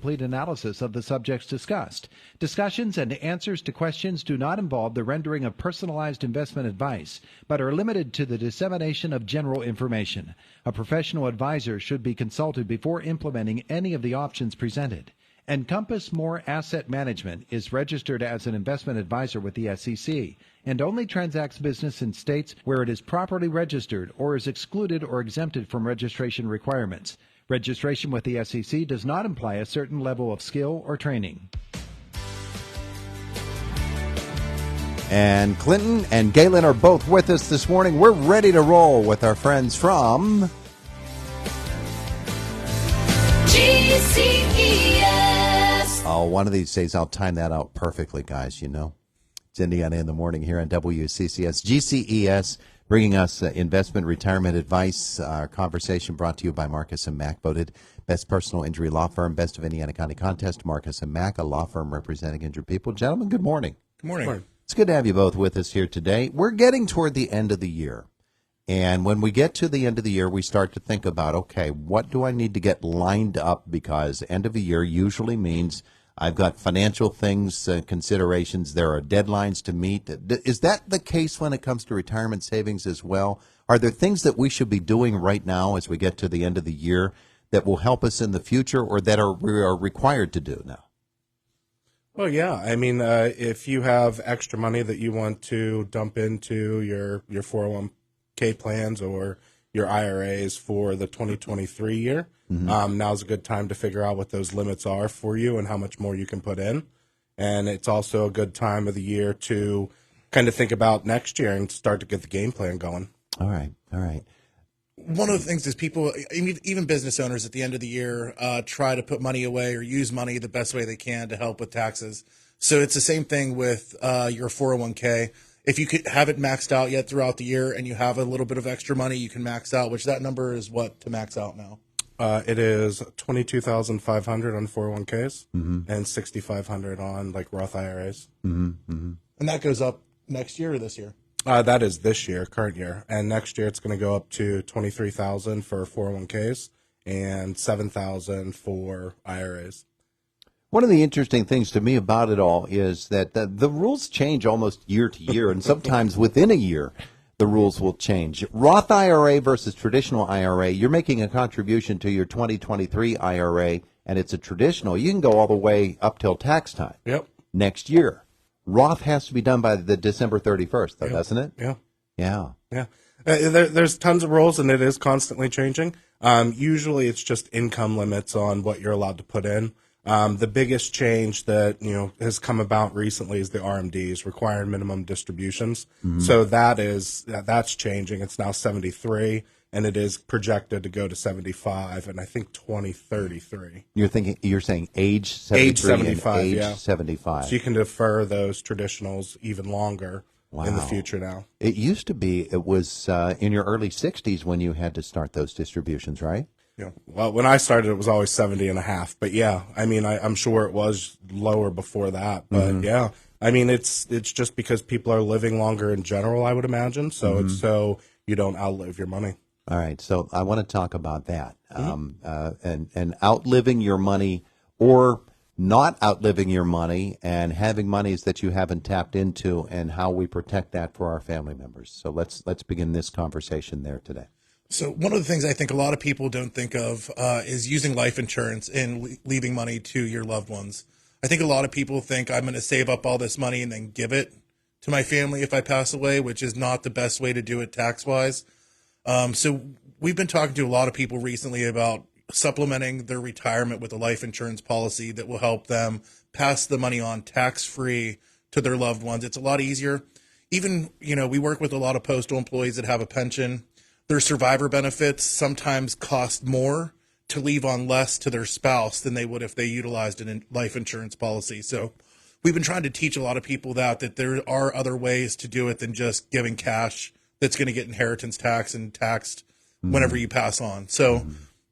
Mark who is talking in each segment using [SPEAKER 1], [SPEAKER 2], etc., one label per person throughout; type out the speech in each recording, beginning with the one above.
[SPEAKER 1] complete analysis of the subjects discussed. Discussions and answers to questions do not involve the rendering of personalized investment advice, but are limited to the dissemination of general information. A professional advisor should be consulted before implementing any of the options presented. Encompass More Asset Management is registered as an investment advisor with the SEC and only transacts business in states where it is properly registered or is excluded or exempted from registration requirements. Registration with the SEC does not imply a certain level of skill or training.
[SPEAKER 2] And Clinton and Galen are both with us this morning. We're ready to roll with our friends from
[SPEAKER 3] GCES.
[SPEAKER 2] Oh, one of these days I'll time that out perfectly, guys, you know. It's Indiana in the Morning here on WCCS. GCES bringing us investment retirement advice. Our conversation brought to you by Marcus & Mack, voted best personal injury law firm, best of Indiana County contest. Marcus & Mack, a law firm representing injured people. Gentlemen, good morning.
[SPEAKER 4] Good morning.
[SPEAKER 2] It's good to have you both with us here today. We're getting toward the end of the year. And when we get to the end of the year, we start to think about, okay, what do I need to get lined up? Because end of the year usually means I've got financial things, considerations. There are deadlines to meet. Is that the case when it comes to retirement savings as well? Are there things that we should be doing right now as we get to the end of the year that will help us in the future or that we are required to do now?
[SPEAKER 4] Well, yeah. I mean, if you have extra money that you want to dump into your 401k plans or your IRAs for the 2023 year, now's a good time to figure out what those limits are for you and how much more you can put in. And it's also a good time of the year to kind of think about next year and start to get the game plan going.
[SPEAKER 2] All right.
[SPEAKER 5] One of the things is people, even business owners at the end of the year, try to put money away or use money the best way they can to help with taxes. So it's the same thing with your 401k. If you could have it maxed out yet throughout the year and you have a little bit of extra money, you can max out, which that number is what to max out now?
[SPEAKER 4] It is $22,500 on 401ks and $6,500 on like Roth IRAs.
[SPEAKER 5] And that goes up next year or this year?
[SPEAKER 4] That is this year, current year. And next year it's going to go up to $23,000 for 401ks and $7,000 for IRAs.
[SPEAKER 2] One of the interesting things to me about it all is that the rules change almost year to year, and sometimes within a year the rules will change. Roth IRA versus traditional IRA, you're making a contribution to your 2023 IRA, and it's a traditional. You can go all the way up till tax time next year. Roth has to be done by the December 31st, though, doesn't it?
[SPEAKER 4] Yeah. There's tons of rules, and it is constantly changing. Usually it's just income limits on what you're allowed to put in. The biggest change that has come about recently is the RMDs, required minimum distributions. So that's changing. It's now 73, and it is projected to go to 75, and I think 2033.
[SPEAKER 2] You're saying age 73
[SPEAKER 4] age 75,
[SPEAKER 2] and age
[SPEAKER 4] yeah.
[SPEAKER 2] 75.
[SPEAKER 4] So you can defer those traditionals even longer in the future now.
[SPEAKER 2] It used to be it was in your early 60s when you had to start those distributions, right?
[SPEAKER 4] Yeah. Well, when I started, it was always 70 and a half. But yeah, I mean, I'm sure it was lower before that. But yeah, I mean, it's just because people are living longer in general, I would imagine. So it's so you don't outlive your money.
[SPEAKER 2] All right. So I want to talk about that and outliving your money or not outliving your money and having monies that you haven't tapped into and how we protect that for our family members. So let's begin this conversation there today.
[SPEAKER 5] So one of the things I think a lot of people don't think of is using life insurance and leaving money to your loved ones. I think a lot of people think I'm going to save up all this money and then give it to my family if I pass away, which is not the best way to do it tax-wise. So we've been talking to a lot of people recently about supplementing their retirement with a life insurance policy that will help them pass the money on tax-free to their loved ones. It's a lot easier. Even, we work with a lot of postal employees that have a pension. Their survivor benefits sometimes cost more to leave on less to their spouse than they would if they utilized a life insurance policy. So we've been trying to teach a lot of people that there are other ways to do it than just giving cash that's going to get inheritance tax and taxed whenever you pass on. So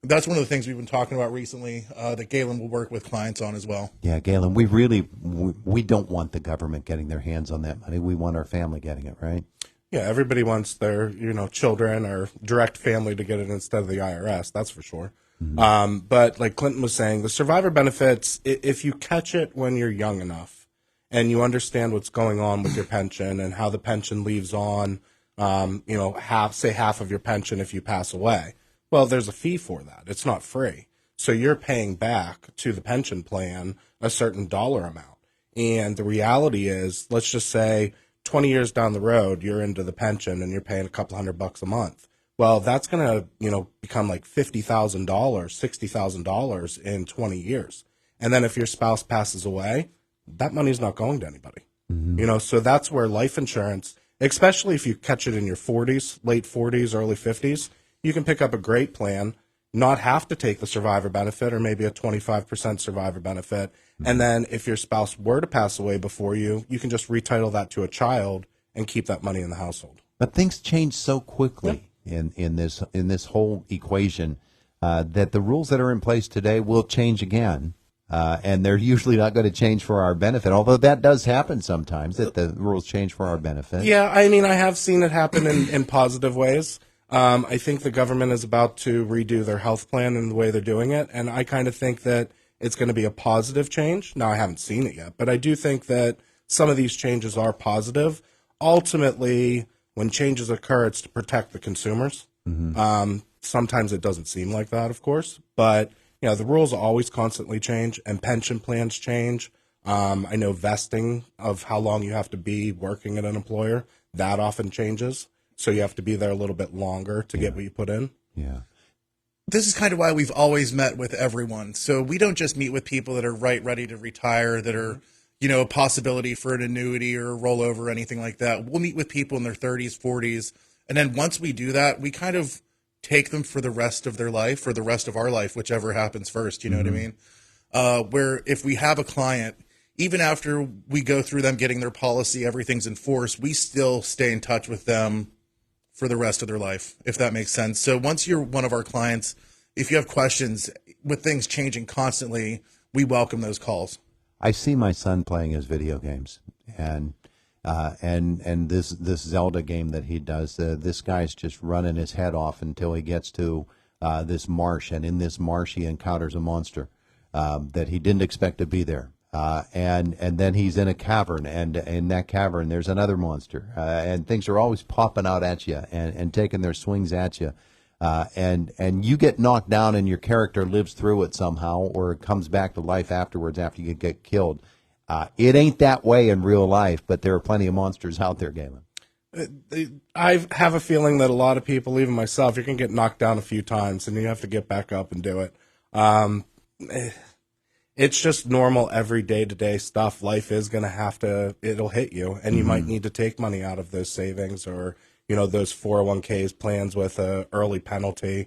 [SPEAKER 5] that's one of the things we've been talking about recently that Galen will work with clients on as well.
[SPEAKER 2] Yeah, Galen, we don't want the government getting their hands on that money. We want our family getting it, right?
[SPEAKER 4] Yeah, everybody wants their, children or direct family to get it instead of the IRS. That's for sure. But like Clinton was saying, the survivor benefits, if you catch it when you're young enough and you understand what's going on with your pension and how the pension leaves on, half of your pension if you pass away, well, there's a fee for that. It's not free. So you're paying back to the pension plan a certain dollar amount. And the reality is, let's just say 20 years down the road, you're into the pension and you're paying a couple $100 a month. Well, that's going to, become like $50,000, $60,000 in 20 years. And then if your spouse passes away, that money's not going to anybody. So that's where life insurance, especially if you catch it in your 40s, late 40s, early 50s, you can pick up a great plan, not have to take the survivor benefit or maybe a 25% survivor benefit. And then if your spouse were to pass away before you, you can just retitle that to a child and keep that money in the household.
[SPEAKER 2] But things change so quickly in this whole equation that the rules that are in place today will change again. And they're usually not going to change for our benefit, although that does happen sometimes, that the rules change for our benefit.
[SPEAKER 4] Yeah, I mean, I have seen it happen in positive ways. I think the government is about to redo their health plan and the way they're doing it, and I kind of think that it's going to be a positive change. Now, I haven't seen it yet, but I do think that some of these changes are positive. Ultimately, when changes occur, it's to protect the consumers. Sometimes it doesn't seem like that, of course, but the rules always constantly change, and pension plans change. I know vesting of how long you have to be working at an employer, that often changes. So you have to be there a little bit longer to get what you put in.
[SPEAKER 2] Yeah.
[SPEAKER 5] This is kind of why we've always met with everyone. So we don't just meet with people that are ready to retire, that are, a possibility for an annuity or a rollover or anything like that. We'll meet with people in their 30s, 40s. And then once we do that, we kind of take them for the rest of their life or the rest of our life, whichever happens first. You know what I mean? Where if we have a client, even after we go through them getting their policy, everything's in force, we still stay in touch with them for the rest of their life, if that makes sense. So once you're one of our clients, if you have questions with things changing constantly, we welcome those calls.
[SPEAKER 2] I see my son playing his video games, and this Zelda game that he does, this guy's just running his head off until he gets to this marsh, and in this marsh he encounters a monster that he didn't expect to be there. And then he's in a cavern, and in that cavern there's another monster, and things are always popping out at you and taking their swings at you, and you get knocked down and your character lives through it somehow, or it comes back to life afterwards after you get killed. It ain't that way in real life, but there are plenty of monsters out there, Galen.
[SPEAKER 4] I have a feeling that a lot of people, even myself, you're going to get knocked down a few times and you have to get back up and do it. It's just normal, every day-to-day stuff. Life is going to it'll hit you, and you might need to take money out of those savings or, those 401ks plans with a early penalty,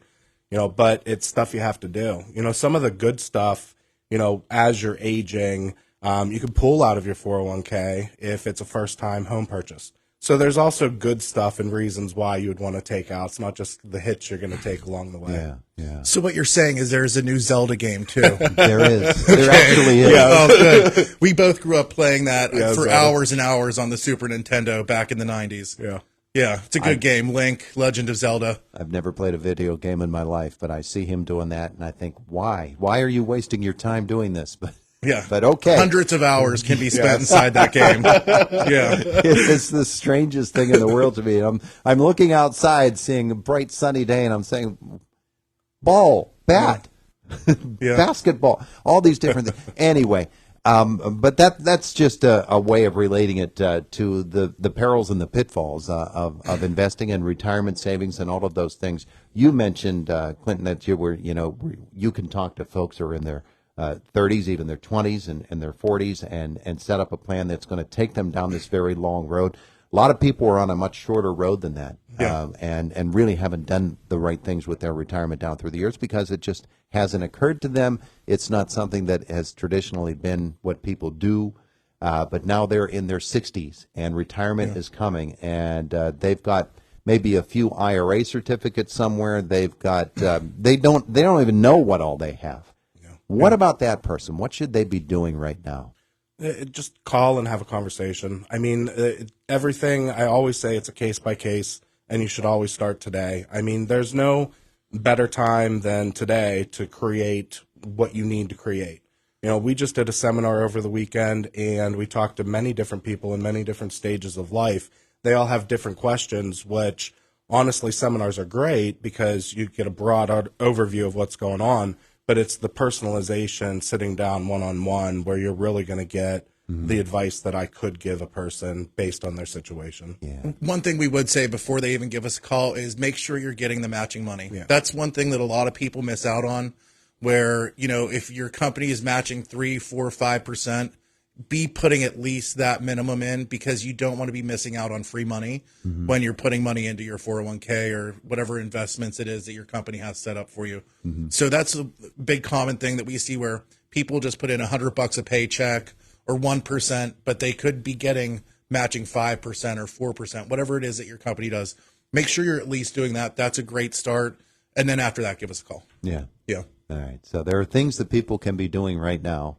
[SPEAKER 4] but it's stuff you have to do. Some of the good stuff, as you're aging, you can pull out of your 401k if it's a first-time home purchase. So there's also good stuff and reasons why you would want to take out. It's not just the hits you're going to take along the way.
[SPEAKER 2] Yeah.
[SPEAKER 5] So what you're saying is there's a new Zelda game too.
[SPEAKER 2] There is. There actually is.
[SPEAKER 5] Yeah. Oh, good. We both grew up playing that for
[SPEAKER 4] Zelda.
[SPEAKER 5] hours and hours on the Super Nintendo back in the 90s.
[SPEAKER 4] Yeah.
[SPEAKER 5] Yeah, it's a good game. Link, Legend of Zelda.
[SPEAKER 2] I've never played a video game in my life, but I see him doing that, and I think, why? Why are you wasting your time doing this? But okay.
[SPEAKER 5] Hundreds of hours can be spent inside that game. Yeah.
[SPEAKER 2] It's the strangest thing in the world to me. I'm looking outside, seeing a bright sunny day, and I'm saying, ball, bat, basketball, all these different things. Anyway, but that's just a way of relating it to the perils and the pitfalls of investing in retirement savings and all of those things. You mentioned, Clinton, that you can talk to folks who are in their 30s, even their 20s and their 40s, and set up a plan that's going to take them down this very long road. A lot of people are on a much shorter road than that, and really haven't done the right things with their retirement down through the years because it just hasn't occurred to them. It's not something that has traditionally been what people do, but now they're in their 60s, and retirement is coming, and they've got maybe a few IRA certificates somewhere. They've got they don't even know what all they have. What about that person? What should they be doing right now?
[SPEAKER 4] Just call and have a conversation. I mean, everything, I always say it's a case by case, and you should always start today. I mean, there's no better time than today to create what you need to create. We just did a seminar over the weekend, and we talked to many different people in many different stages of life. They all have different questions, which honestly, seminars are great because you get a broad overview of what's going on, but it's the personalization, sitting down one-on-one, where you're really going to get the advice that I could give a person based on their situation.
[SPEAKER 2] Yeah.
[SPEAKER 5] One thing we would say before they even give us a call is make sure you're getting the matching money.
[SPEAKER 4] Yeah.
[SPEAKER 5] That's one thing that a lot of people miss out on, where, if your company is matching 3, 4, 5%, be putting at least that minimum in, because you don't want to be missing out on free money when you're putting money into your 401k or whatever investments it is that your company has set up for you. So that's a big common thing that we see, where people just put in $100 a paycheck or 1%, but they could be getting matching 5% or 4%, whatever it is that your company does. Make sure you're at least doing that. That's a great start. And then after that, give us a call.
[SPEAKER 2] Yeah.
[SPEAKER 5] Yeah.
[SPEAKER 2] All right. So there are things that people can be doing right now.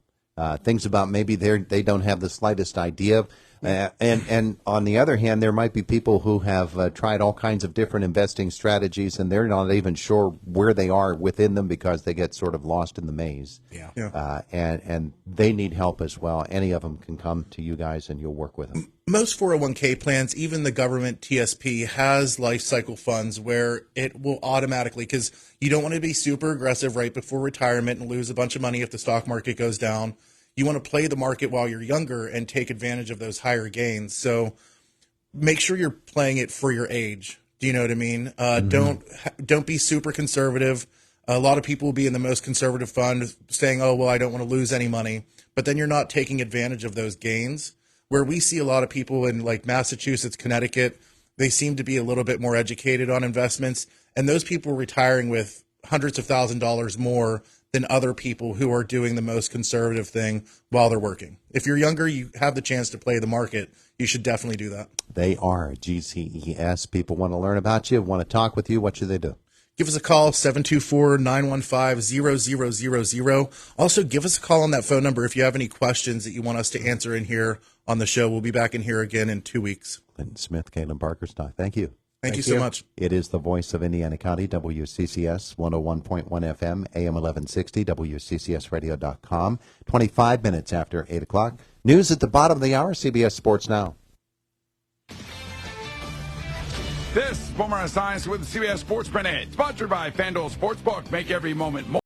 [SPEAKER 2] Things about maybe they don't have the slightest idea. And on the other hand, there might be people who have tried all kinds of different investing strategies, and they're not even sure where they are within them because they get sort of lost in the maze.
[SPEAKER 4] Yeah.
[SPEAKER 2] And they need help as well. Any of them can come to you guys, and you'll work with them.
[SPEAKER 5] Most 401k plans, even the government TSP, has life cycle funds where it will automatically, because you don't want to be super aggressive right before retirement and lose a bunch of money if the stock market goes down. You want to play the market while you're younger and take advantage of those higher gains. So make sure you're playing it for your age. Do you know what I mean? Don't be super conservative. A lot of people will be in the most conservative fund saying, oh, well, I don't want to lose any money. But then you're not taking advantage of those gains. Where we see a lot of people in like Massachusetts, Connecticut, they seem to be a little bit more educated on investments. And those people are retiring with hundreds of $1,000s more than other people who are doing the most conservative thing while they're working. If you're younger, you have the chance to play the market. You should definitely do that.
[SPEAKER 2] They are GCES. People want to learn about you, want to talk with you. What should they do?
[SPEAKER 5] Give us a call, 724-915-0000. Also, give us a call on that phone number if you have any questions that you want us to answer in here on the show. We'll be back in here again in 2 weeks.
[SPEAKER 2] Clinton Smith, Galen, Bargerstock. Thank you.
[SPEAKER 5] Thank you so much.
[SPEAKER 2] It is the voice of Indiana County, WCCS 101.1 FM, AM 1160, WCCSradio.com. 25 minutes after 8 o'clock. News at the bottom of the hour, CBS Sports Now.
[SPEAKER 6] This is Boomer and Science with the CBS Sports Minute, sponsored by FanDuel Sportsbook. Make every moment more.